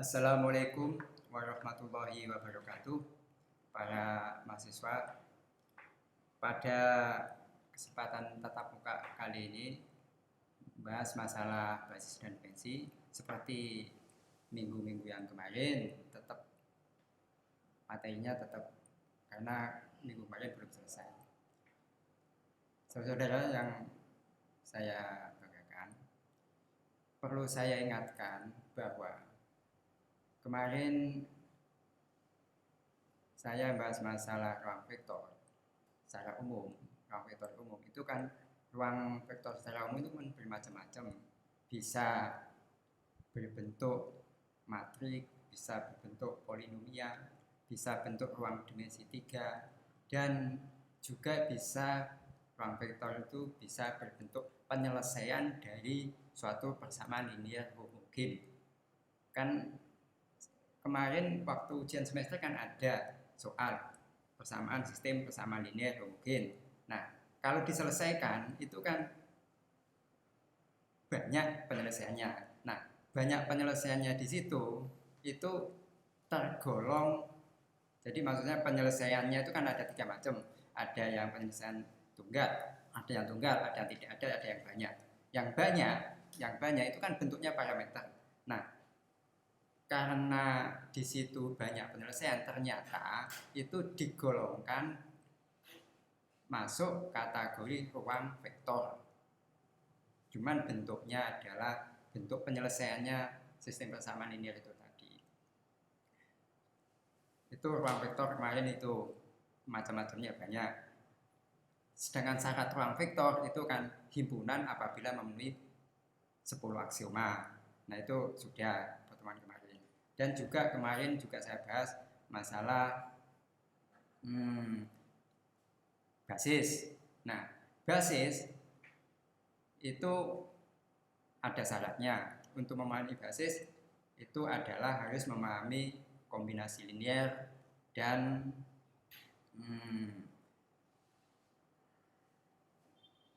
Assalamualaikum warahmatullahi wabarakatuh. Para mahasiswa, pada kesempatan tatap muka kali ini bahas masalah basis dan dimensi. Seperti minggu-minggu yang kemarin, tetap materinya tetap karena minggu kemarin belum selesai. Saudara-saudara yang saya banggakan, perlu saya ingatkan bahwa kemarin saya bahas masalah ruang vektor secara umum. Ruang vektor umum itu kan, ruang vektor secara umum itu kan bermacam-macam. Bisa berbentuk matrik, bisa berbentuk polinomial, bisa bentuk ruang dimensi 3, dan juga bisa ruang vektor itu bisa berbentuk penyelesaian dari suatu persamaan linear homogen. Kan kemarin waktu ujian semester kan ada soal persamaan sistem persamaan linear homogen. Nah, kalau diselesaikan itu kan banyak penyelesaiannya. Nah, banyak penyelesaiannya di situ itu tergolong. Jadi maksudnya penyelesaiannya itu kan ada 3 macam. Ada yang penyelesaian tunggal, ada yang tunggal, ada yang tidak ada yang banyak. Yang banyak itu kan bentuknya parameter. Nah, karena di situ banyak penyelesaian, ternyata itu digolongkan masuk kategori ruang vektor. Cuman bentuknya adalah bentuk penyelesaiannya sistem persamaan linear itu tadi. Itu ruang vektor kemarin itu macam-macamnya banyak. Sedangkan syarat ruang vektor itu kan himpunan apabila memenuhi 10 aksioma. Nah, itu sudah pertemuan kemarin. Dan juga kemarin juga saya bahas masalah basis. Nah, basis itu ada syaratnya. Untuk memahami basis itu adalah harus memahami kombinasi linear dan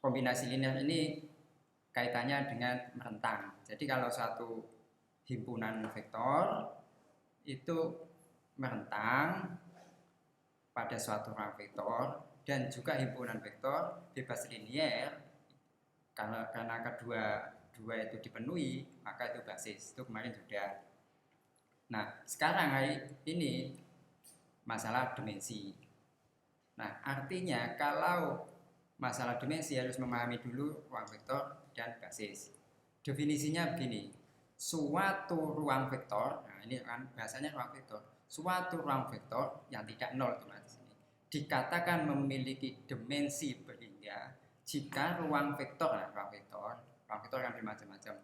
kombinasi linear ini kaitannya dengan merentang. Jadi kalau suatu himpunan vektor itu merentang pada suatu ruang vektor, dan juga himpunan vektor bebas linear karena kedua itu dipenuhi, maka itu basis. Itu kemarin sudah. Nah, sekarang hari ini masalah dimensi. Nah, artinya kalau masalah dimensi harus memahami dulu ruang vektor dan basis. Definisinya begini: suatu ruang vektor, nah ini kan bahasanya ruang vektor, suatu ruang vektor yang tidak nol otomatis ini dikatakan memiliki dimensi berhingga jika ruang vektor kan bermacam-macam.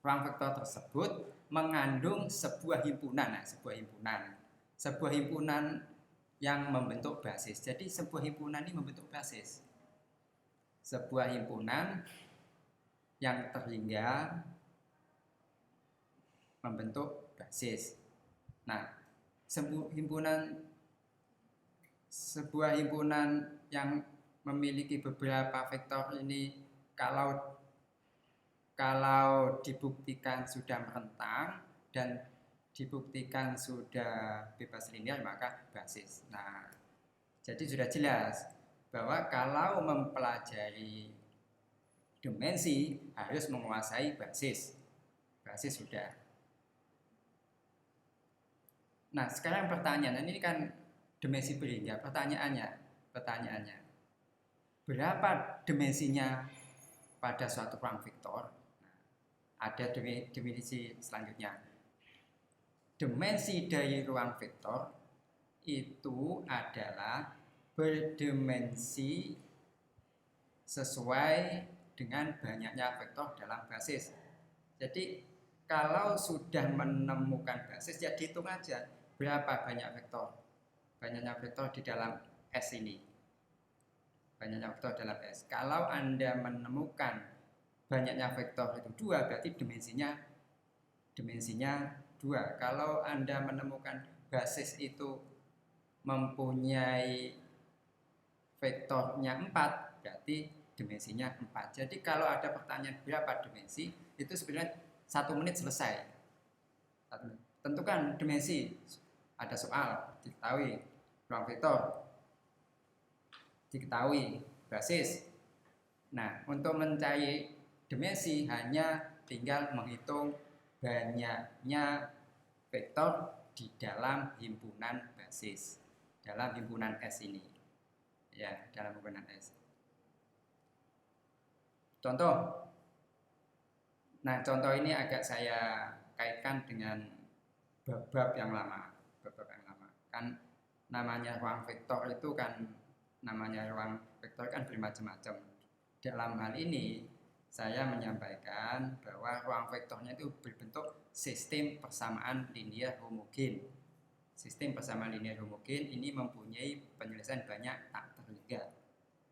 Ruang vektor tersebut mengandung sebuah himpunan, sebuah himpunan yang membentuk basis. Jadi sebuah himpunan ini membentuk basis. Sebuah himpunan yang terhingga membentuk basis. Nah, sebuah himpunan yang memiliki beberapa vektor ini kalau dibuktikan sudah merentang dan dibuktikan sudah bebas linear, maka basis. Nah, jadi sudah jelas bahwa kalau mempelajari dimensi harus menguasai basis. Basis sudah. Nah, sekarang pertanyaan, ini kan dimensi berhingga. Pertanyaannya, berapa dimensinya pada suatu ruang vektor? Nah, ada definisi selanjutnya. Dimensi dari ruang vektor itu adalah berdimensi sesuai dengan banyaknya vektor dalam basis. Jadi kalau sudah menemukan basis, ya dihitung aja berapa banyak vektor. Banyaknya vektor di dalam S ini. Banyaknya vektor dalam S. Kalau Anda menemukan banyaknya vektor itu 2, berarti dimensinya 2. Kalau Anda menemukan basis itu mempunyai vektornya 4, berarti dimensinya 4. Jadi kalau ada pertanyaan berapa dimensi, itu sebenarnya 1 menit selesai. tentukan dimensi. Ada soal, diketahui ruang vektor, diketahui basis. Nah, untuk mencari dimensi hanya tinggal menghitung banyaknya vektor di dalam himpunan basis, dalam himpunan S ini. Ya, dalam himpunan S. Contoh. Nah, contoh ini agak saya kaitkan dengan bab yang lama. Kan namanya ruang vektor itu kan bermacam-macam. Dalam hal ini saya menyampaikan bahwa ruang vektornya itu berbentuk sistem persamaan linear homogen. Sistem persamaan linear homogen ini mempunyai penyelesaian banyak tak terhingga.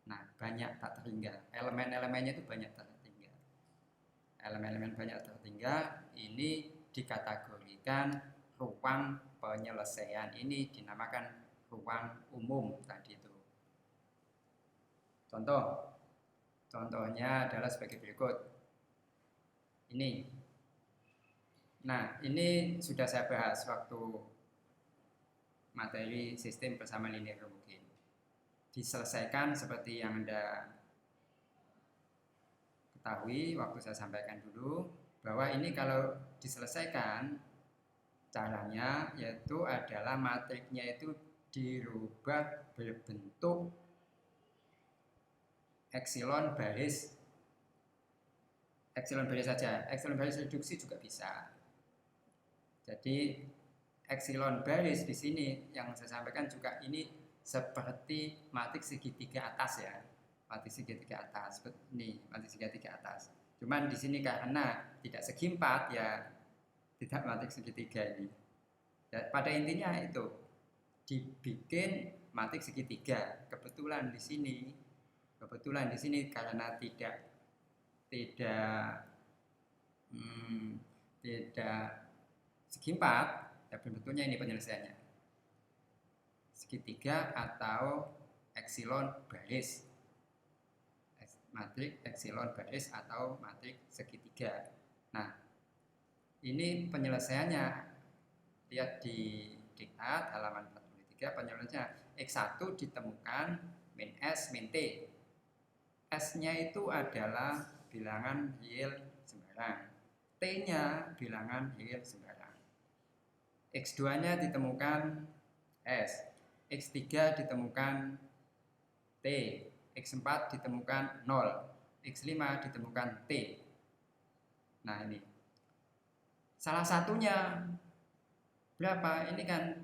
Nah, banyak tak terhingga. Elemen-elemennya itu banyak tak terhingga. Elemen-elemen banyak terhingga ini dikategorikan ruang penyelesaian, ini dinamakan ruang umum tadi itu. Contohnya adalah sebagai berikut. Ini. Nah, ini sudah saya bahas waktu materi sistem persamaan linear homogen. Diselesaikan seperti yang Anda ketahui waktu saya sampaikan dulu, bahwa ini kalau diselesaikan caranya yaitu adalah matriknya itu dirubah berbentuk epsilon baris saja. Epsilon baris reduksi juga bisa. Jadi epsilon baris di sini yang saya sampaikan juga ini seperti matriks segitiga atas ya. Matriks segitiga atas ini, matriks segitiga atas. Cuman di sini karena tidak segi 4 ya tidak matriks segitiga ini. Ya, pada intinya itu dibikin matriks segitiga. Kebetulan di sini karena tidak segi 4 ya, bentuknya ini penyelesaiannya segitiga atau epsilon baris, matriks epsilon baris atau matriks segitiga. Nah, ini penyelesaiannya, lihat di diktat halaman 43, penyelesaiannya X1 ditemukan min S min T. S-nya itu adalah bilangan real sembarang, T-nya bilangan real sembarang. X2-nya ditemukan S, X3 ditemukan T, X4 ditemukan 0, X5 ditemukan T. Nah, ini salah satunya berapa? Ini kan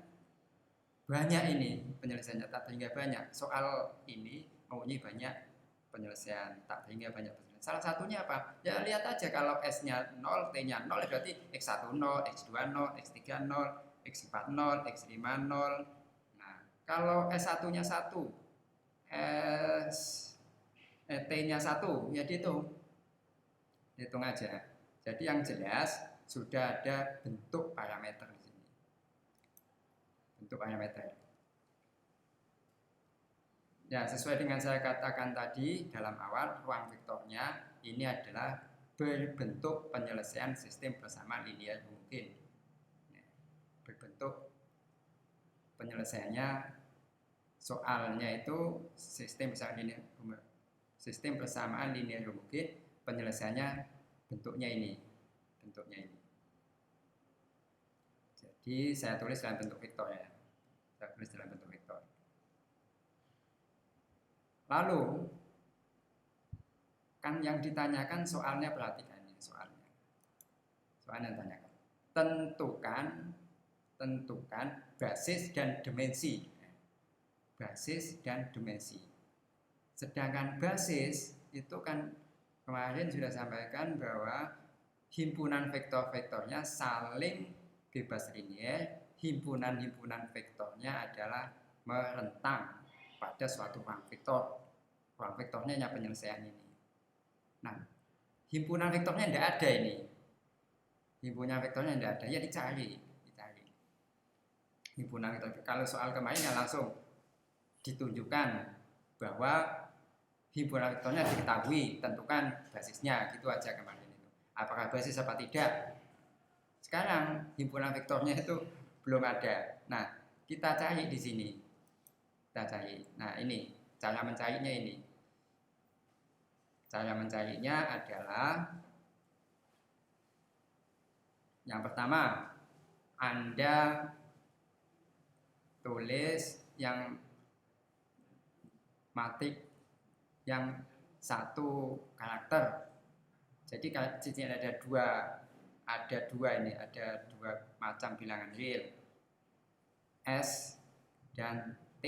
banyak, ini penyelesaiannya tak terhingga banyak. Soal ini mempunyai banyak penyelesaian, tak terhingga banyak penyelesaian. Salah satunya apa? Ya lihat aja, kalau S-nya 0, T-nya 0 berarti X1 0, X2 0, X3 0, X4 0, X5 0. Nah, kalau S1-nya 1, T-nya 1, ya dihitung aja. Jadi yang jelas sudah ada bentuk parameter di sini. Bentuk parameter. Ya, sesuai dengan saya katakan tadi dalam awal, ruang vektornya ini adalah berbentuk penyelesaian sistem persamaan linear homogen. Berbentuk penyelesaiannya, soalnya itu sistem persamaan linear homogen, penyelesaiannya bentuknya ini. Jadi saya tulis dalam bentuk vektor ya. Lalu kan yang ditanyakan soalnya, perhatikan ini soalnya. Soalnya tanyakan. Tentukan basis dan dimensi. Basis dan dimensi. Sedangkan basis itu kan kemarin sudah sampaikan bahwa himpunan vektor-vektornya saling bebas linear, himpunan-himpunan vektornya adalah merentang pada suatu ruang vektor. Ruang vektornya hanya penyelesaian ini. Nah, himpunan vektornya tidak ada ini. Himpunan vektornya tidak ada, ya dicari. Himpunan vektor. Kalau soal kemarin ya langsung ditunjukkan bahwa himpunan vektornya diketahui, tentukan basisnya, gitu aja kemarin itu. Apakah basis apa tidak? sekarang himpunan vektornya itu belum ada. Nah, kita cari di sini. Kita cari. Nah, ini cara mencarinya ini. Cara mencarinya adalah yang pertama, Anda tulis yang matik yang satu karakter. Jadi di sini ada dua ini, ada dua macam bilangan real, S dan T.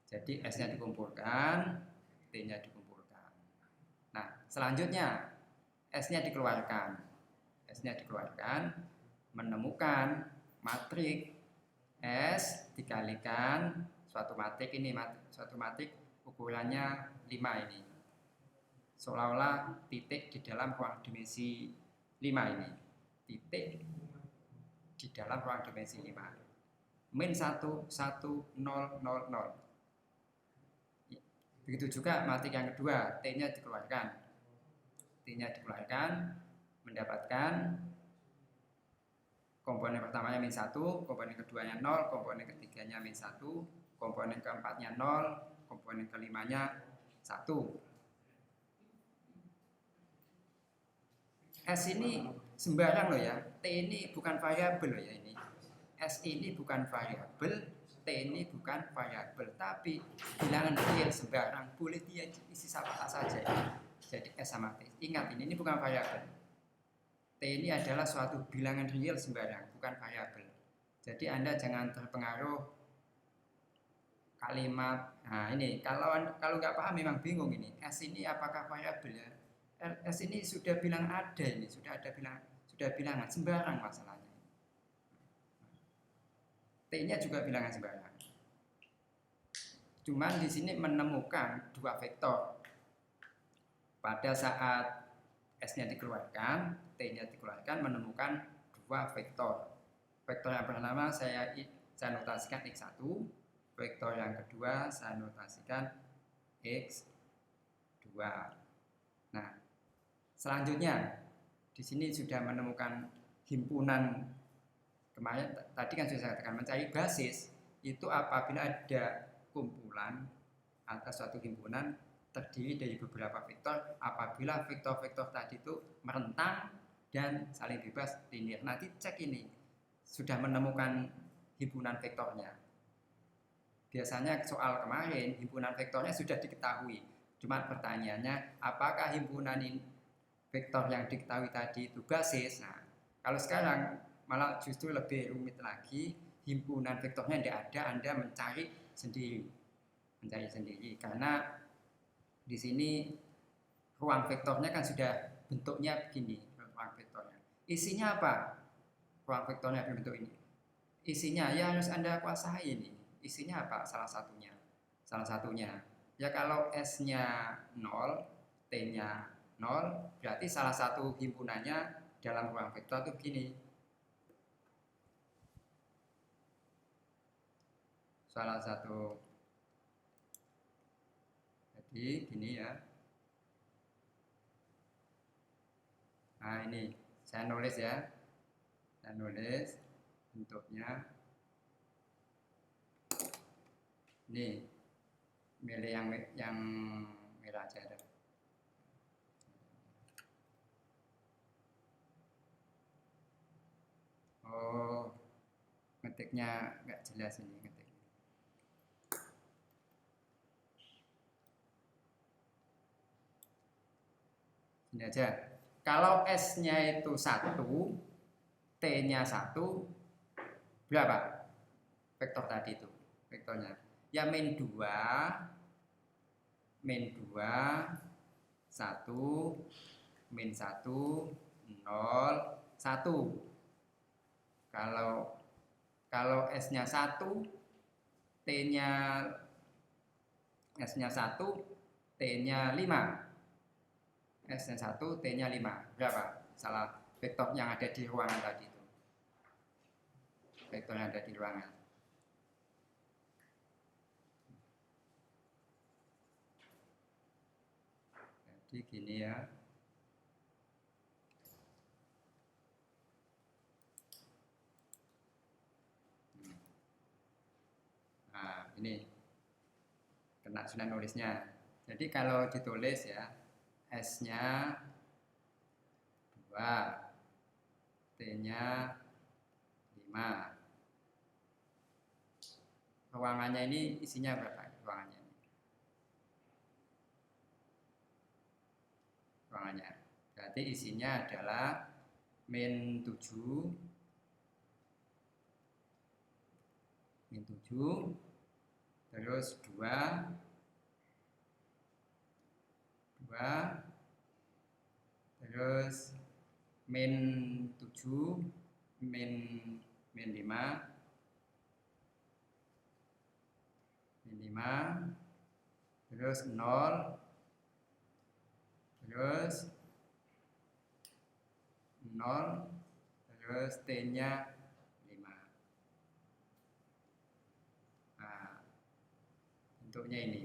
Jadi S-nya dikumpulkan, T-nya dikumpulkan. Nah, selanjutnya S-nya dikeluarkan. S-nya dikeluarkan, menemukan matrik S dikalikan suatu matrik ini, suatu matrik ukurannya 5 ini. Seolah-olah titik di dalam ruang dimensi 5 ini. Titik di dalam ruang dimensi 5. Min 1, 1, 0, 0, 0. Begitu juga matrik yang kedua, T-nya dikeluarkan. T-nya dikeluarkan, mendapatkan komponen pertamanya min 1, komponen keduanya 0, komponen ketiganya min 1, komponen keempatnya 0, komponen kelimanya 1. S ini sembarang loh ya, T ini bukan variabel loh ya ini. S ini bukan variabel, T ini bukan variabel, tapi bilangan real sembarang, boleh dia isi apa saja. Jadi S sama T. Ingat ini bukan variabel. T ini adalah suatu bilangan real sembarang, bukan variabel. Jadi Anda jangan terpengaruh kalimat. Nah ini kalau nggak paham memang bingung ini. S ini apakah variabel ya? S ini sudah bilang ada ini, sudah bilangan sembarang masalahnya. T-nya juga bilangan sembarang. Cuman di sini menemukan dua vektor. Pada saat S-nya dikeluarkan, T-nya dikeluarkan, menemukan dua vektor. Vektor yang pertama saya notasikan X1, vektor yang kedua saya notasikan X2. Nah, selanjutnya di sini sudah menemukan himpunan. Kemarin tadi kan sudah saya katakan mencari basis itu apabila ada kumpulan atau suatu himpunan terdiri dari beberapa vektor, apabila vektor-vektor tadi itu merentang dan saling bebas linear. Nanti cek ini sudah menemukan himpunan vektornya. Biasanya soal kemarin himpunan vektornya sudah diketahui. Cuma pertanyaannya apakah himpunan ini vektor yang diketahui tadi itu basis? Nah, kalau sekarang malah justru lebih rumit lagi, himpunan vektornya tidak ada, Anda mencari sendiri karena di sini ruang vektornya kan sudah bentuknya begini, ruang vektornya. Isinya apa? Ruang vektornya berbentuk ini. Isinya ya harus Anda kuasai ini. Isinya apa? Salah satunya. Ya kalau S-nya 0, T-nya 0, berarti salah satu himpunannya dalam ruang vektor itu begini. Salah satu, jadi gini ya. Nah ini saya nulis ya, bentuknya. Ini milih yang merah aja. Oh, ngetiknya nggak jelas ini ngetik. Ini aja. Kalau S-nya itu 1, T-nya 1, berapa? Vektor tadi itu, vektornya. Ya min 2, 1, min 1, 0, 1. Kalau S-nya 1, T-nya S-nya 1, T-nya 5. S-nya 1, T-nya 5. Berapa? Salah vektor yang ada di ruangan tadi itu. Vektor yang ada di ruangan. Jadi gini ya. ini kena sunat nulisnya. Jadi kalau ditulis ya, S-nya 2, T-nya 5. Ruangannya ini isinya berapa? Ruangannya. Berarti isinya adalah min 7, terus 2, terus min 7, min 5, terus 0, terus T-nya 5. Nah, bentuknya ini.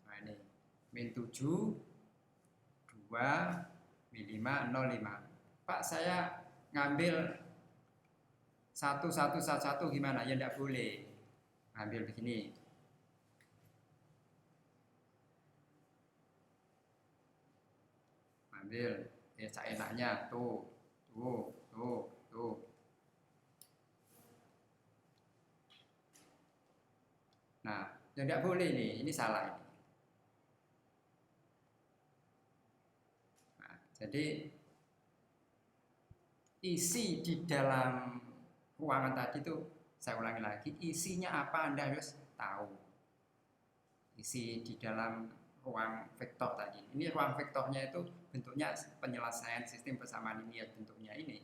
Nah, ini min 7, 2, min 5, 0, 5. Pak, saya ngambil satu gimana? Ya enggak boleh. Ngambil begini. Ambil ya seenaknya tuh. Nah, ya enggak boleh nih, ini salah ini. Nah, jadi isi di dalam ruangan tadi itu, saya ulangi lagi, isinya apa Anda harus tahu. Isi di dalam ruang vektor tadi. Ini ruang vektornya itu bentuknya penyelesaian sistem persamaan linear, bentuknya ini.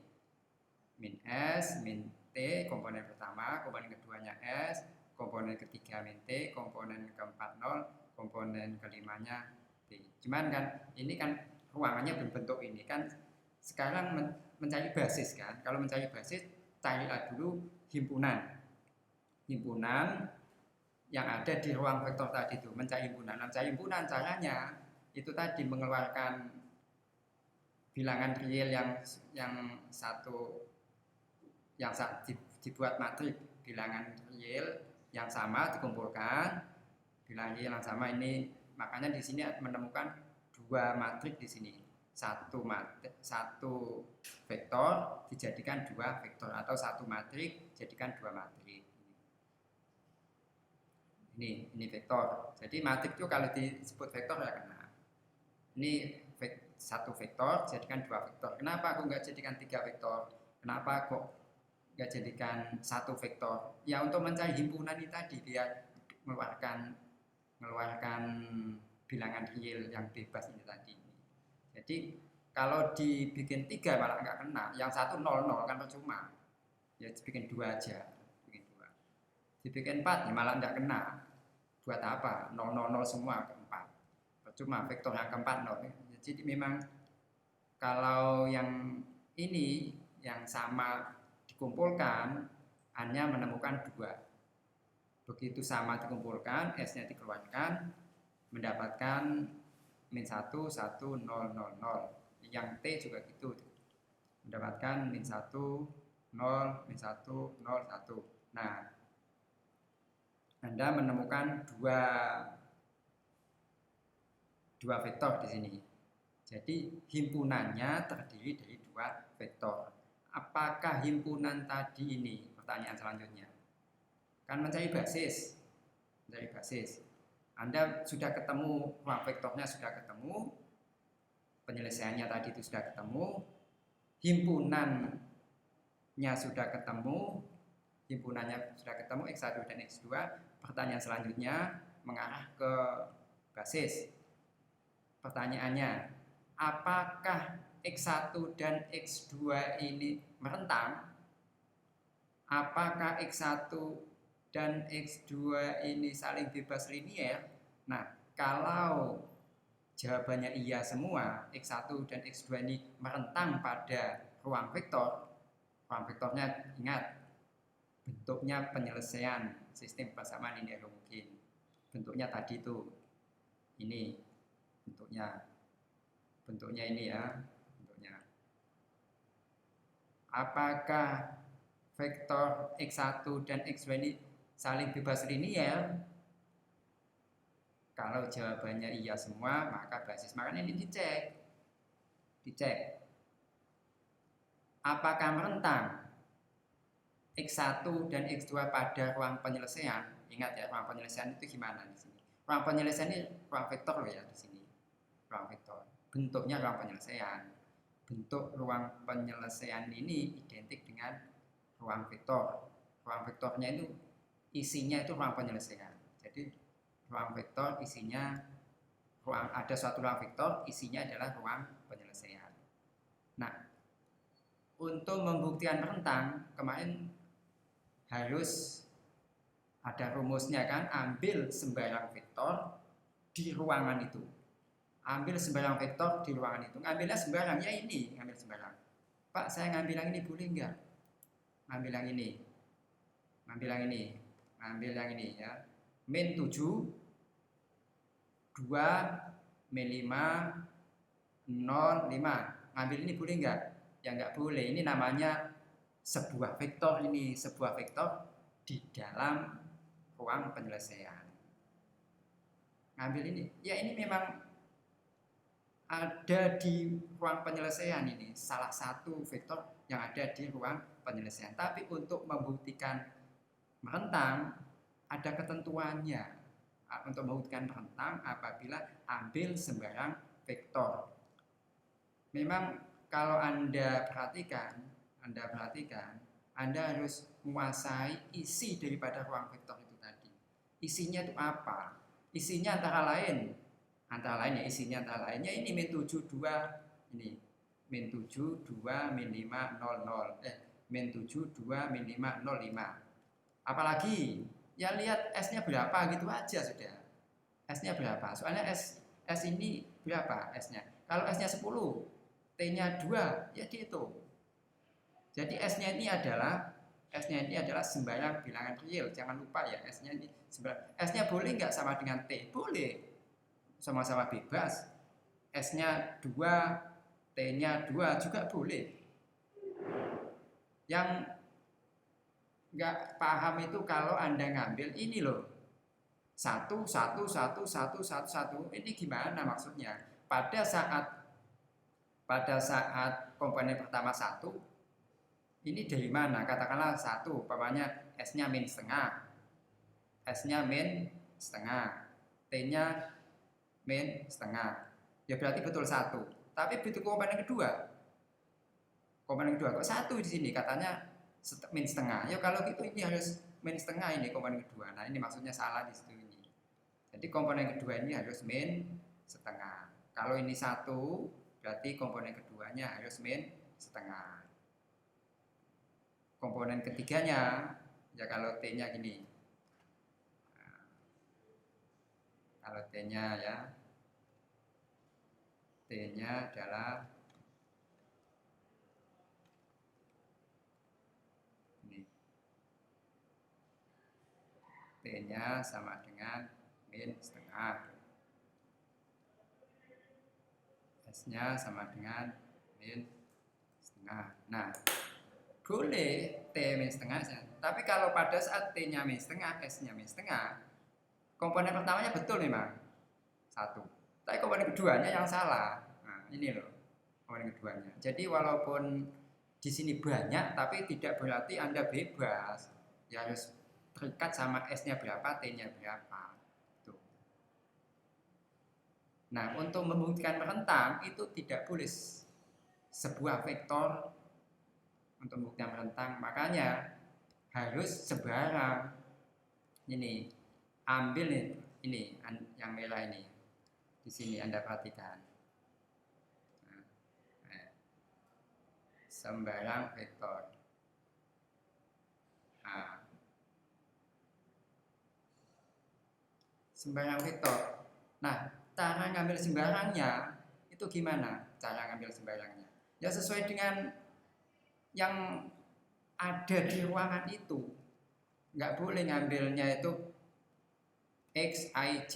Min S, min T, komponen pertama, komponen keduanya S, komponen ketiga min T, komponen keempat 0, komponen kelimanya T. Cuman kan ini kan ruangannya berbentuk ini kan. Sekarang mencari basis kan. Kalau mencari basis, carilah dulu himpunan yang ada di ruang vektor tadi itu. Mencari himpunan caranya itu tadi mengeluarkan bilangan real yang dibuat matrik bilangan real yang sama dikumpulkan bilangan real yang sama ini, makanya di sini menemukan 2 matrik di sini. Satu vektor dijadikan 2 vektor atau 1 matrik jadikan 2 matrik. Ini vektor. Jadi matrik itu kalau disebut vektor ya kena. Ini 1 vektor jadikan 2 vektor. Kenapa aku nggak jadikan 3 vektor? Kenapa kok nggak jadikan 1 vektor? Ya untuk mencari himpunan ini tadi, dia mengeluarkan bilangan real yang bebas ini tadi. Jadi kalau dibikin 3 malah nggak kena. Yang 1 0 kan percuma. Ya dibikin 2 aja. Dibikin 4 ya malah nggak kena. Buat apa? 0 semua ke 4. Percuma vektor yang keempat 0. Jadi memang kalau yang ini yang sama dikumpulkan hanya menemukan 2. Begitu sama dikumpulkan, S-nya dikeluarkan, mendapatkan min 1, 1, 0, 0, 0. Yang T juga gitu. Mendapatkan min 1, 0, min 1, 0, 1. Nah, Anda menemukan 2 vektor di sini. Jadi himpunannya terdiri dari 2 vektor. Apakah himpunan tadi ini? Pertanyaan selanjutnya. Kan mencari basis. Anda sudah ketemu ruang vektornya, sudah ketemu. Penyelesaiannya tadi itu sudah ketemu. Himpunannya sudah ketemu. X1 dan X2. Pertanyaan selanjutnya mengarah ke basis. Pertanyaannya, apakah X1 dan X2 ini merentang? Apakah X1 dan X2 ini saling bebas linier? Nah, kalau jawabannya iya semua, X1 dan X2 ini merentang pada ruang vektor. Ruang vektornya ingat, bentuknya penyelesaian sistem persamaan linear homogin. Bentuknya tadi itu ini. Bentuknya ini ya, bentuknya. Apakah vektor X1 dan X2 ini saling bebas linear, kalau jawabannya iya semua, maka basis. Makanya ini dicek. Apakah merentang X1 dan X2 pada ruang penyelesaian? Ingat ya, ruang penyelesaian itu gimana di sini? Ruang penyelesaian ini ruang vektor loh ya di sini. Ruang vektor. Bentuknya ruang penyelesaian. Bentuk ruang penyelesaian ini identik dengan ruang vektor. Ruang vektornya itu isinya itu ruang penyelesaian. Jadi ruang vektor isinya ada suatu ruang vektor isinya adalah ruang penyelesaian. Nah, untuk membuktikan merentang kemarin harus ada rumusnya kan, ambil sembarang vektor di ruangan itu. Ambil sembarang vektor di ruangan itu. Ngambilnya sembarang, ya ini ngambil sembarang. Pak, saya ngambil yang ini boleh enggak? Ngambil yang ini. Ngambil yang ini. Ngambil yang ini ya. Min 7 2 min 5 0 5. Ngambil ini boleh enggak? Ya enggak boleh. Ini namanya sebuah vektor ini, sebuah vektor di dalam ruang penyelesaian. Ngambil ini, ya ini memang ada di ruang penyelesaian ini, salah satu vektor yang ada di ruang penyelesaian. Tapi untuk membuktikan merentang ada ketentuannya. Untuk membuktikan merentang apabila ambil sembarang vektor. Memang kalau Anda perhatikan, Anda harus menguasai isi daripada ruang vektor itu tadi. Isinya itu apa? Isinya antara lain ya, isinya antara lainnya ini min 7 2 ini min 7 2 min 5 0 0 min 7 2 min 5 0 5. Apalagi ya lihat S-nya berapa gitu aja sudah. S-nya berapa? Soalnya S ini berapa S-nya? Kalau S-nya 10, T-nya 2, ya dihitung. Jadi S-nya ini adalah sembarang bilangan real. Jangan lupa ya, S-nya ini sembarang. S-nya boleh nggak sama dengan T? Boleh. Sama-sama bebas. S-nya 2, T-nya 2 juga boleh. Yang nggak paham itu kalau Anda ngambil ini loh. 1, 1, 1, 1, 1, 1. Ini gimana maksudnya? Pada saat komponen pertama 1, ini dari mana? Katakanlah 1, umpamanya S-nya min setengah. S-nya min setengah. T-nya min setengah. Ya berarti betul 1. Tapi betul komponen kedua. Komponen kedua kok 1 di sini katanya min setengah. Ya kalau gitu ini harus min setengah ini komponen kedua. Nah, ini maksudnya salah di situ ini. Jadi komponen kedua ini harus min setengah. Kalau ini 1, berarti komponen keduanya harus min setengah. Komponen ketiganya, ya kalau T-nya gini. Nah, kalau T-nya ya, T-nya adalah ini. T-nya sama dengan min setengah. S-nya sama dengan min setengah. Nah, boleh T min setengah, tapi kalau pada saat T-nya min setengah, S-nya min setengah, komponen pertamanya betul memang 1, tapi komponen keduanya yang salah. Nah, ini loh komponen keduanya. Jadi walaupun di sini banyak, tapi tidak berarti Anda bebas. Ya harus terikat sama S-nya berapa, T-nya berapa. Tuh. Nah, untuk membuktikan merentang itu tidak boleh sebuah vektor untuk membuktikan merentang, makanya harus sembarang. Ini ambil nih, ini yang merah ini di sini Anda perhatikan. Nah, sembarang vektor. Nah, sembarang vektor. Nah, cara ngambil sembarangnya itu gimana? Cara ngambil sembarangnya ya sesuai dengan yang ada di ruangan itu. Nggak boleh ngambilnya itu X, Y, Z,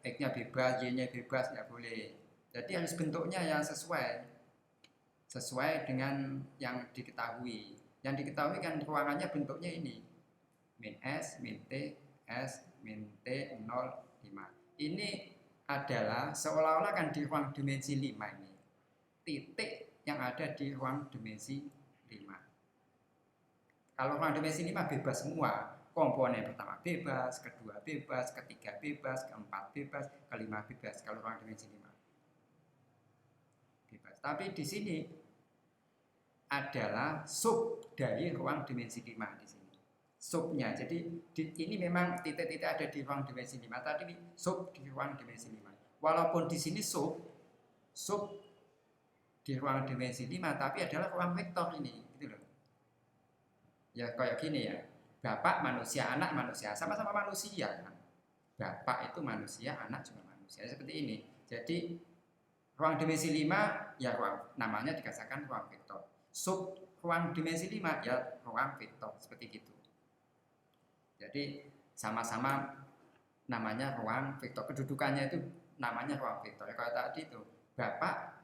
X-nya bebas, Y-nya bebas, nggak boleh. Jadi harus bentuknya yang sesuai dengan yang diketahui. Yang diketahui kan ruangannya bentuknya ini. Min S, min T, S, min T, 0, 5. Ini adalah seolah-olah kan di ruang dimensi 5 ini. Titik yang ada di ruang dimensi 5. Kalau ruang dimensi 5 bebas semua. Komponen pertama bebas, kedua bebas, ketiga bebas, keempat bebas, kelima bebas. Kalau ruang dimensi 5. Bebas. Tapi di sini adalah sub dari ruang dimensi 5 di sini. Subnya. Jadi ini memang titik-titik ada di ruang dimensi 5, tapi sub di ruang dimensi 5. Walaupun di sini sub di ruang dimensi 5, tapi adalah ruang vektor ini, gitu loh. Ya kayak gini ya. Bapak manusia, anak manusia, sama-sama manusia kan. Bapak itu manusia, anak juga manusia, seperti ini. Jadi ruang dimensi 5 ya namanya dikatakan ruang vektor. Sub ruang dimensi 5 ya ruang vektor, seperti itu. Jadi sama-sama namanya ruang vektor, kedudukannya itu namanya ruang vektor. Kalau tadi itu Bapak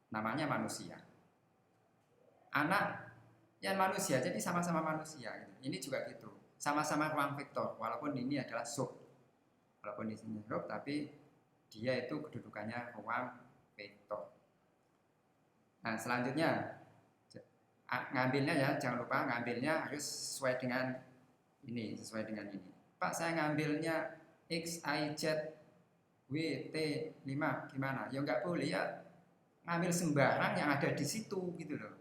namanya manusia, anak ya manusia, jadi sama-sama manusia gitu. Ini juga gitu, sama-sama ruang vektor, walaupun ini adalah sub, walaupun di sini sub, tapi dia itu kedudukannya ruang vektor. Nah selanjutnya ngambilnya ya, jangan lupa ngambilnya harus sesuai dengan ini, sesuai dengan ini. Pak saya ngambilnya X, Y, Z, W, T, 5 gimana? Ya nggak boleh ya, ngambil sembarang yang ada di situ gitu loh.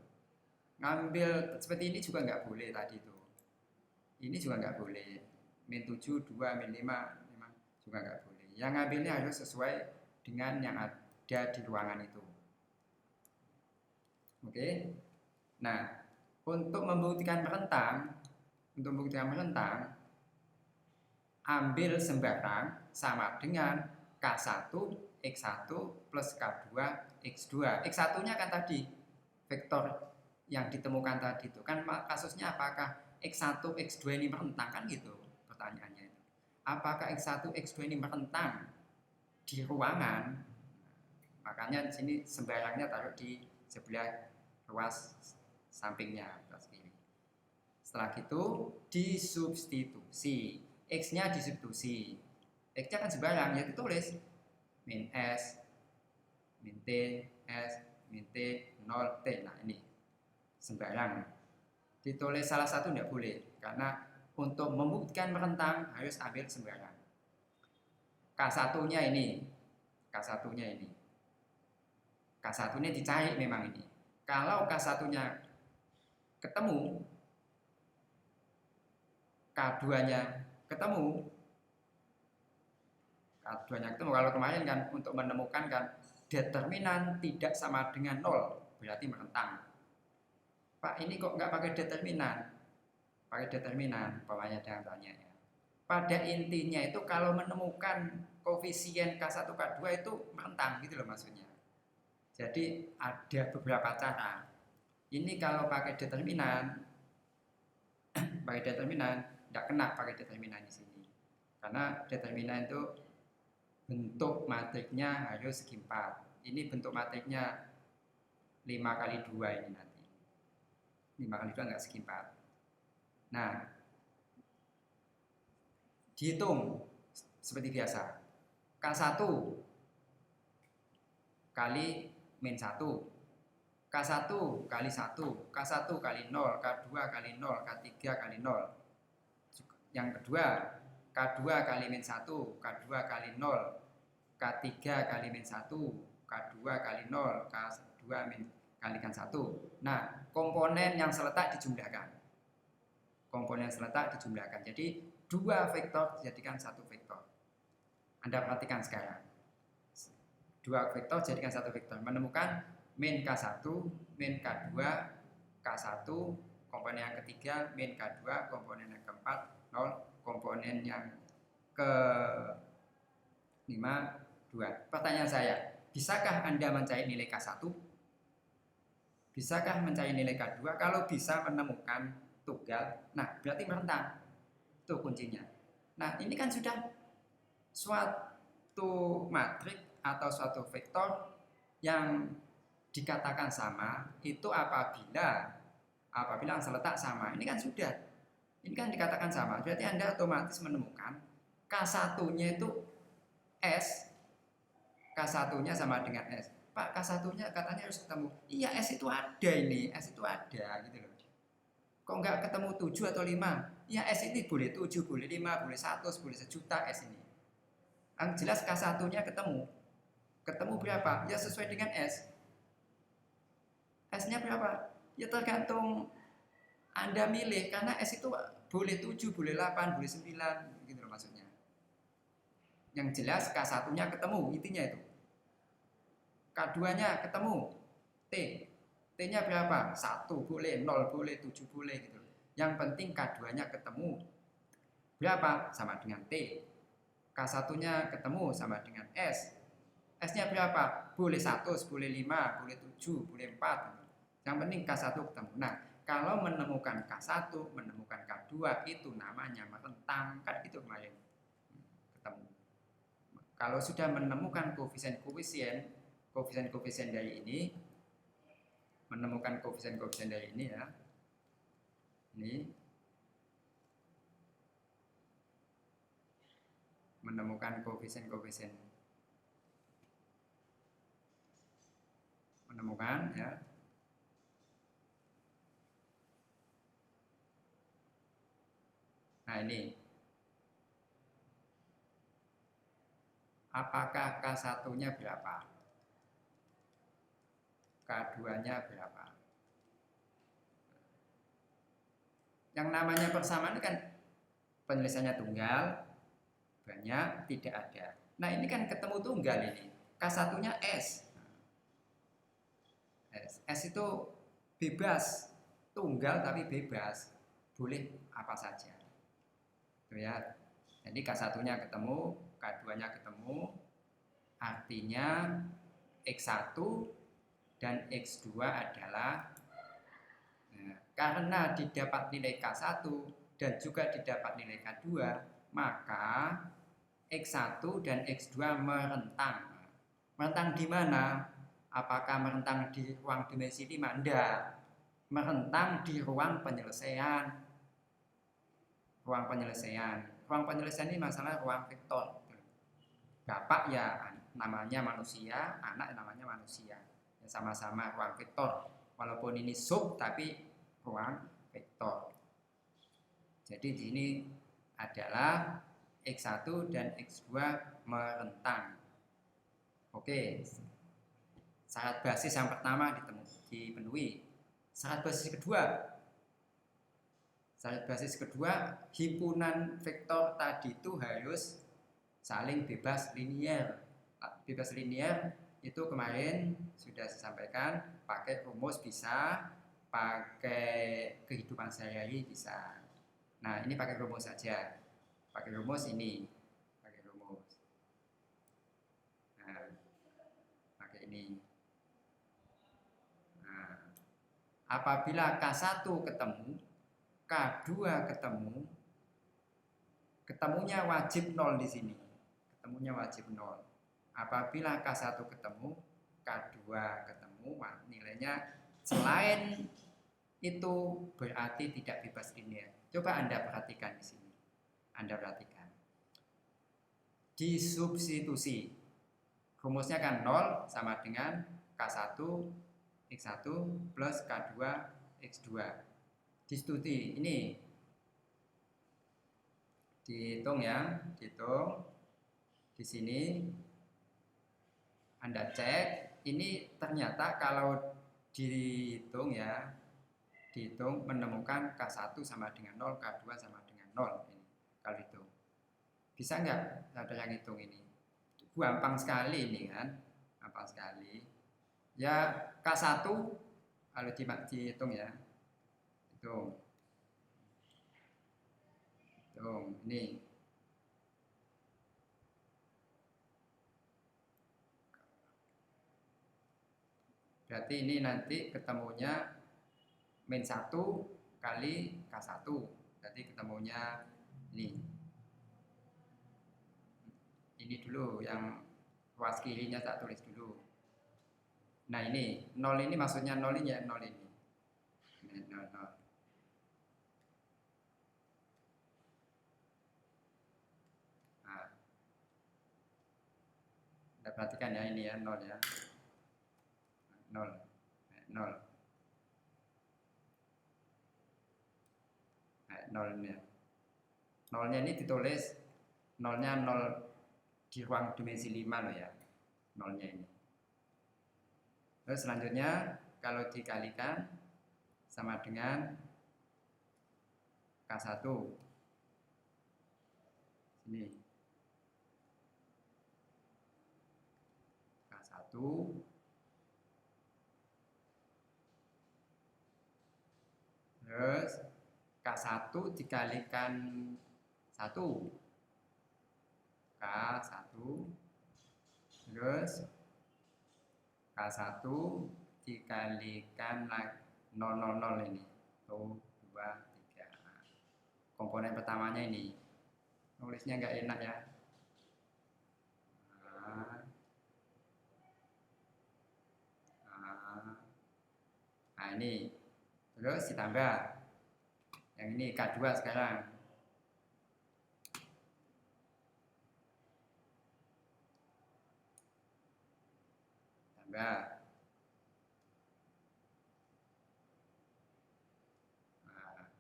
Ngambil seperti ini juga nggak boleh tadi itu. Ini juga nggak boleh. Min 7, 2, min 5 juga nggak boleh. Yang ngambilnya harus sesuai dengan yang ada di ruangan itu. Oke. Nah, untuk membuktikan merentang, ambil sembarang sama dengan K1 X1 plus K2 X2. X1-nya kan tadi vektor yang ditemukan tadi itu kan kasusnya apakah X1 X2 ini merentang kan gitu pertanyaannya itu. Apakah X1 X2 ini merentang di ruangan? Makanya di sini sembarangnya taruh di sebelah ruas sampingnya, ruas kiri. Setelah itu disubstitusi, X-nya disubstitusi. X-nya kan sembarang, ya ditulis min S, min T, S, min T, 0, T. Nah ini sembarang. Ditulis salah satu tidak boleh, karena untuk membuktikan merentang harus ambil sembarang. K1-nya ini. K1-nya dicari memang ini. Kalau K1-nya ketemu, K2-nya ketemu. Kalau kemarin kan untuk menemukan kan determinan tidak sama dengan 0, berarti merentang. Pak ini kok nggak pakai determinan? Pakai determinan, umpamanya dengan tanya ya. Pada intinya itu kalau menemukan koefisien K1, K2 itu merentang gitu loh maksudnya. Jadi ada beberapa cara. Ini kalau pakai determinan tidak kena pakai determinan di sini. Karena determinan itu bentuk matriknya harus segi 4. Ini bentuk matriknya 5 kali 2 ini nanti. 5 kali 2 enggak segi 4. Nah, dihitung seperti biasa. K1 kali min 1, K1 kali 1, K1 kali 0, K2 kali 0, K3 kali 0. Yang kedua, K2 kali min 1, K2 kali 0, K3 kali min 1, K2 kali 0, K2 min kalikan 1. Nah, komponen yang seletak dijumlahkan. Jadi, dua vektor dijadikan satu vektor. Anda perhatikan sekarang. Dua vektor jadikan satu vektor. Menemukan min K1, min K2, K1, komponen yang ketiga, min K2, komponen yang keempat, 0, komponen yang ke-5, 2. Pertanyaan saya, bisakah Anda mencari nilai K1? Bisakah mencari nilai K2? Kalau bisa menemukan tunggal, nah berarti merentang. Itu kuncinya. Nah ini kan sudah suatu matrik atau suatu vektor yang dikatakan sama itu apabila Apabila angsa letak sama, ini kan sudah. Ini kan dikatakan sama, berarti Anda otomatis menemukan K1-nya itu S, K1-nya sama dengan S. Pak, K1-nya katanya harus ketemu. Iya, S itu ada ini, S itu ada gitu loh. Kok nggak ketemu 7 atau 5? Ya S ini boleh 7, boleh 5, boleh 100, boleh sejuta S ini. Yang jelas K1-nya ketemu. Ketemu berapa? Ya sesuai dengan S. S-nya berapa? Ya tergantung Anda milih, karena S itu boleh 7, boleh 8, boleh 9, gitu loh maksudnya. Yang jelas K1-nya ketemu, intinya itu. K2-nya ketemu, T. T-nya berapa? 1 boleh, 0 boleh, 7 boleh gitu. Yang penting K2-nya ketemu. Berapa? Sama dengan T. K1-nya ketemu sama dengan S. S-nya berapa? Boleh 100, boleh 5, boleh 7, boleh 4. Yang penting K1 ketemu. Nah, kalau menemukan K1, menemukan K2 itu namanya merentang. Kan gitu kemarin. Ketemu. Kalau sudah menemukan koefisien dari ini, menemukan koefisien dari ini ya. Ini menemukan koefisien menemukan ya. Nah, ini apakah K1-nya berapa? K2-nya berapa? Yang namanya persamaan kan penyelesaiannya tunggal, banyak, tidak ada. Nah, ini kan ketemu tunggal ini. K1-nya S. S itu bebas, tunggal tapi bebas. Boleh apa saja. Tuh ya. Jadi K1-nya ketemu, K2-nya ketemu. Artinya X1 dan X2 adalah karena didapat nilai K1 dan juga didapat nilai K2, maka X1 dan X2 merentang. Merentang di mana? Apakah merentang di ruang dimensi 5? Tidak. Merentang di ruang penyelesaian. Ruang penyelesaian. Ruang penyelesaian ini masalah ruang vektor. Bapak ya namanya manusia, anak namanya manusia. Ya, sama-sama ruang vektor. Walaupun ini sub tapi ruang vektor. Jadi di sini adalah X1 dan X2 merentang. Oke. Syarat basis yang pertama dipenuhi. Syarat basis kedua, himpunan vektor tadi itu harus saling bebas linier. Bebas linier itu kemarin sudah saya sampaikan, pakai rumus bisa, pakai kehidupan sehari-hari bisa. Nah, ini pakai rumus saja. Pakai rumus ini. Pakai rumus. Nah, pakai ini. Nah, apabila K1 ketemu, K2 ketemu, ketemunya wajib 0 di sini. Ketemunya wajib 0. Apabila K1 ketemu, K2 ketemu, nilainya selain itu berarti tidak bebas linear. Coba Anda perhatikan di sini. Anda perhatikan. Disubstitusi. Rumusnya kan 0 sama dengan K1 X1 plus K2 X2. Disubstitusi. Ini dihitung ya, dihitung. Di sini Anda cek, ini ternyata kalau dihitung ya, dihitung menemukan K1 sama dengan 0, K2 sama dengan 0 ini. Kalau itu bisa nggak ada yang hitung ini? Gampang sekali ini kan, gampang sekali. Ya K1 kalau dihitung ya, hitung ini. Berarti ini nanti ketemunya min 1 kali K1. Berarti ketemunya ini. Ini dulu yang ruas kirinya tak tulis dulu. Nah ini 0 ini maksudnya 0 ini ya, 0 ini. 0, 0. perhatikan ya, ini ya, 0 ya. 0. 0. 0 ini ya. 0-nya ini ditulis 0-nya 0 di ruang dimensi 5 loh ya. 0-nya ini. Terus selanjutnya kalau dikalikan sama dengan K1. Sini. K1 terus K1 dikalikan 1 K1 terus K1 dikalikan 000 ini 1, 2, 3. Komponen pertamanya ini nulisnya nggak enak ya. Nah ini terus ditambah yang ini K2 sekarang. Tambah. Nah,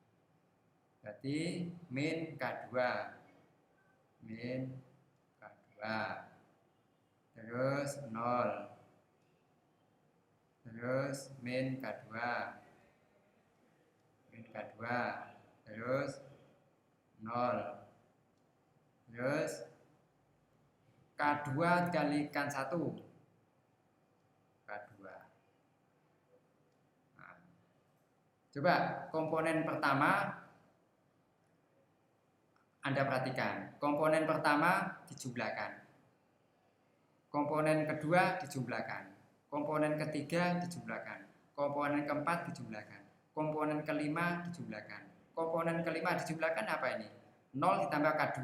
berarti min K2. Min K2. Terus 0. Terus min K2. Min K2. Terus 0. Terus K2 dikalikan 1. K2. Nah, coba komponen pertama Anda perhatikan. Komponen pertama dijumlahkan. Komponen kedua dijumlahkan. Komponen ketiga dijumlahkan. Komponen keempat dijumlahkan. Komponen kelima dijumlahkan. Komponen kelima dijumlahkan apa ini? 0 ditambah K2.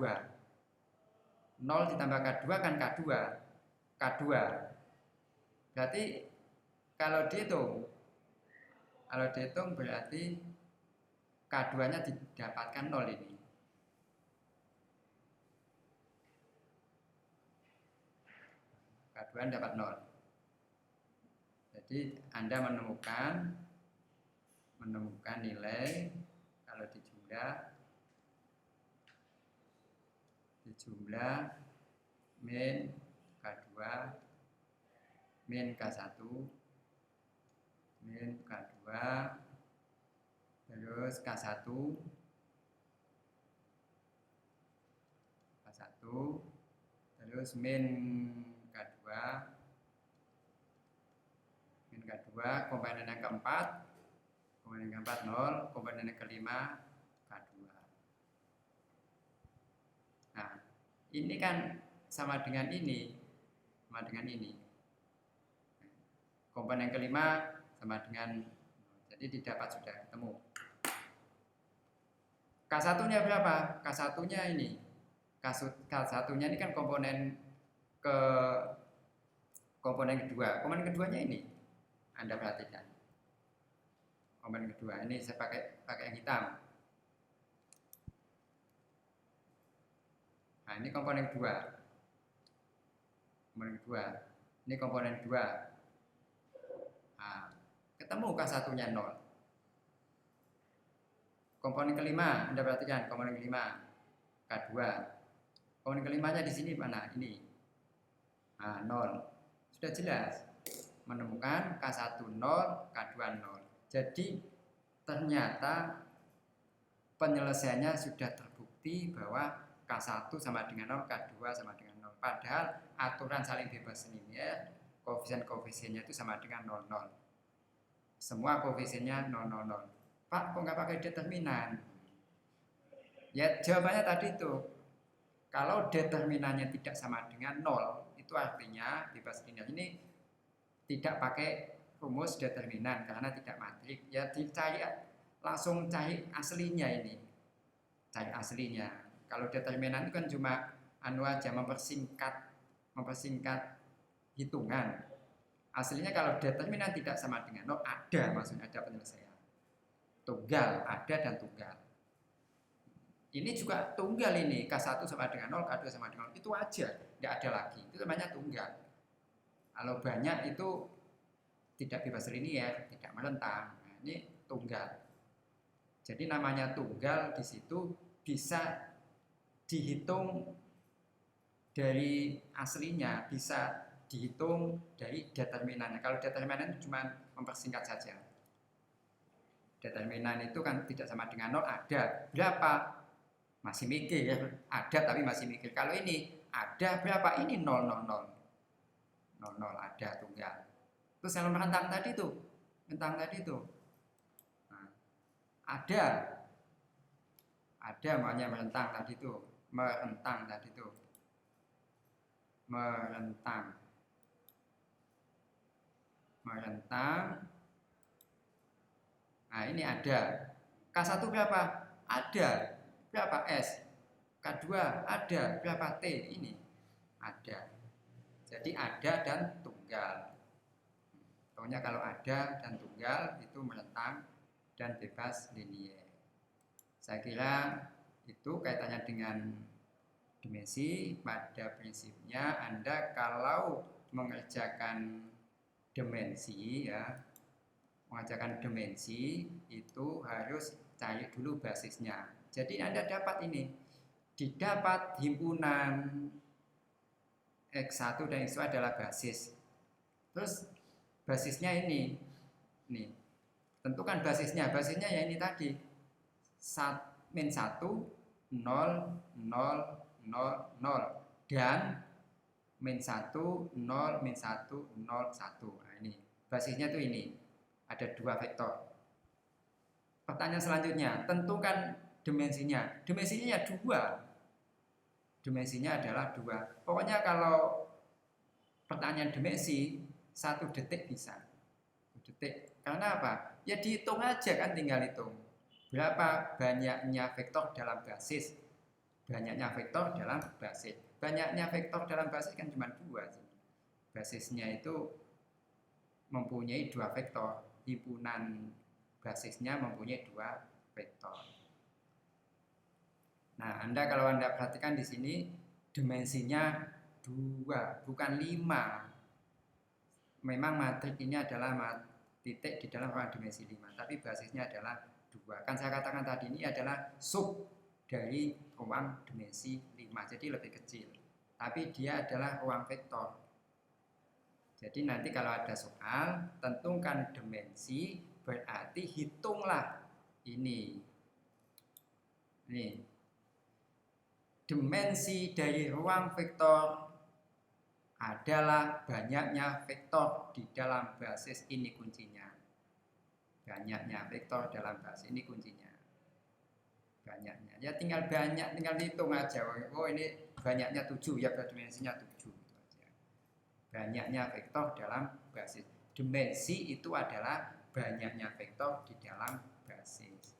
0 ditambah K2 kan K2. K2. Berarti kalau dihitung berarti K2-nya didapatkan 0 ini. K2 dapat 0. Jadi Anda menemukan nilai kalau dijumlah min K2 min K1 min K2 terus K1 terus min K2 komponen yang keempat 0, komponen yang kelima K2. Nah, ini kan sama dengan ini. Komponen yang kelima sama dengan, jadi didapat sudah ketemu. K1-nya berapa? K1-nya ini. K1-nya ini kan komponen kedua. Komponen keduanya ini Anda perhatikan. Komponen kedua ini saya pakai yang hitam. Nah, ini komponen kedua. Ini komponen kedua. Nah, ketemu K1-nya 0. Komponen kelima, Anda perhatikan komponen kelima K2. Komponen kelimanya di sini mana? Ini. Nah, 0. Sudah jelas. Menemukan K1 0, K2 0. Jadi ternyata penyelesaiannya sudah terbukti bahwa K1 sama dengan 0, K2 sama dengan 0. Padahal aturan saling bebas linear, koefisien-koefisiennya itu sama dengan 0, 0. Semua koefisiennya 0, 0, 0. Pak, kok nggak pakai determinan? Ya jawabannya tadi itu. Kalau determinannya tidak sama dengan 0, itu artinya bebas linear ini tidak pakai rumus determinan karena tidak matrik. Ya langsung cari aslinya ini. Cari aslinya. Kalau determinan itu kan cuma aja mempersingkat hitungan. Aslinya kalau determinan tidak sama dengan 0, maksudnya ada penyelesaian. Tunggal, ada dan tunggal. Ini juga tunggal ini, K1 sama dengan 0, K2 sama dengan 0. Itu aja, tidak ada lagi. Itu namanya tunggal. Kalau banyak itu tidak bebas linier, tidak melentang. Nah, ini tunggal. Jadi namanya tunggal di situ bisa dihitung dari aslinya, bisa dihitung dari determinannya. Kalau determinan itu cuma mempersingkat saja. Determinan itu kan tidak sama dengan 0, ada berapa? Masih mikir, ada tapi masih mikir. Kalau ini ada berapa? Ini 0, 0, 0. 0, 0 ada tunggal. Terus kalau merentang tadi tuh, nah, ada makanya merentang tadi tuh, merentang. Nah ini ada. K1 berapa? Ada. Berapa S? K2 ada. Berapa T? Ini ada. Jadi ada dan tunggal. Pokoknya kalau ada dan tunggal itu merentang dan bebas linier. Saya kira itu kaitannya dengan dimensi. Pada prinsipnya Anda kalau mengerjakan dimensi itu harus cari dulu basisnya. Jadi Anda dapat ini, didapat himpunan X1 dan X2 adalah basis. Terus basisnya ini, nih, tentukan basisnya ya ini tadi, min 1, 0, 0, 0, 0, dan min 1, 0, min 1, 0, 1. Nah ini, basisnya tuh ini, ada 2 vektor. Pertanyaan selanjutnya, tentukan dimensinya. Dimensinya 2. Dimensinya adalah 2. Pokoknya kalau pertanyaan dimensi 1 detik bisa. 1 detik. Karena apa? Ya dihitung aja kan, tinggal hitung. Berapa banyaknya vektor dalam basis? Banyaknya vektor dalam basis. Banyaknya vektor dalam basis kan cuma 2 sih. Basisnya itu mempunyai 2 vektor. Himpunan basisnya mempunyai 2 vektor. Nah, kalau Anda perhatikan di sini dimensinya 2, bukan 5. Memang matrik ini adalah titik di dalam ruang dimensi 5, tapi basisnya adalah 2. Kan saya katakan tadi ini adalah sub dari ruang dimensi 5, jadi lebih kecil. Tapi dia adalah ruang vektor. Jadi nanti kalau ada soal, tentukan dimensi, berarti hitunglah ini. Nih. Dimensi dari ruang vektor adalah banyaknya vektor di dalam basis, ini kuncinya. Banyaknya vektor dalam basis, ini kuncinya. Banyaknya. Ya tinggal dihitung aja. Oh ini banyaknya 7, ya dimensinya 7 gitu aja. Banyaknya vektor dalam basis. Dimensi itu adalah banyaknya vektor di dalam basis.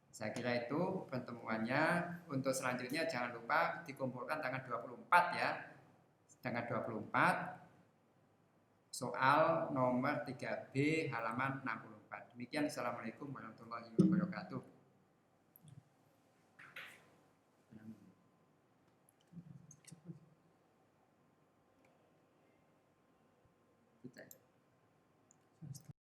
Saya kira itu pertemuannya. Untuk selanjutnya jangan lupa dikumpulkan tanggal 24 ya. Tanggal 24 soal nomor 3B halaman 64. Demikian, assalamualaikum warahmatullahi wabarakatuh.